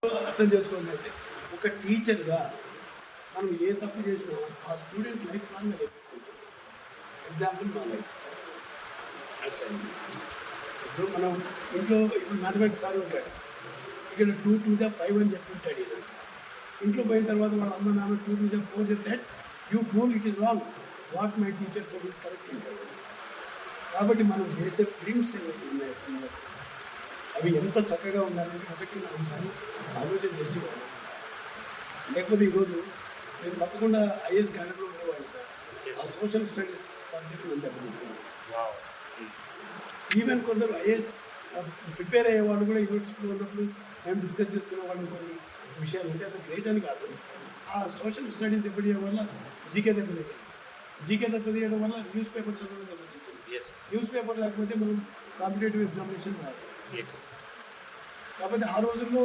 అర్థం చేసుకోండి అంటే ఒక టీచర్గా మనం ఏ తప్పు చేసినా ఆ స్టూడెంట్ లైఫ్ లాంగ్ అది ఎఫెక్ట్. ఎగ్జాంపుల్ నా లైఫ్. ఇప్పుడు మనం ఇంట్లో ఇప్పుడు మ్యాథమెటిక్స్ సార్ ఉంటాడు, ఇక్కడ 2 2 జా 5 అని చెప్తుంటాడు. ఈయన ఇంట్లో పోయిన తర్వాత వాళ్ళ అమ్మ నాన్న 2 2 జా 4 చెప్తే you fool it is wrong, what my teacher said is correct అంటాడు. కాబట్టి మనం వేసే ప్రింట్స్ ఏవైతే ఉన్నాయో పిల్లలకు అవి ఎంత చక్కగా ఉండాలంటే ఒకటి నా అంశాన్ని ఆలోచన చేసి వాళ్ళు. లేకపోతే ఈరోజు నేను తప్పకుండా ఐఏఎస్ క్యాడర్లో ఉండేవాడిని సార్. ఆ సోషల్ స్టడీస్ సబ్జెక్ట్ నేను దెబ్బతీసింది. ఈవెన్ కొందరు ఐఏఎస్ ప్రిపేర్ అయ్యేవాళ్ళు కూడా యూనివర్సిటీలో ఉన్నప్పుడు మేము డిస్కస్ చేసుకునే వాళ్ళం కొన్ని విషయాలు. అంటే అది గ్రేట్ అని కాదు, ఆ సోషల్ స్టడీస్ దెబ్బతీయడం వల్ల జీకే దెబ్బతింటుంది. జీకే దెబ్బతీయడం వల్ల న్యూస్ పేపర్ చదవడం దెబ్బతింటుంది. న్యూస్ పేపర్ లేకపోతే మనం కాంపిటేటివ్ ఎగ్జామినేషన్ రాదు. కాకపోతే ఆ రోజుల్లో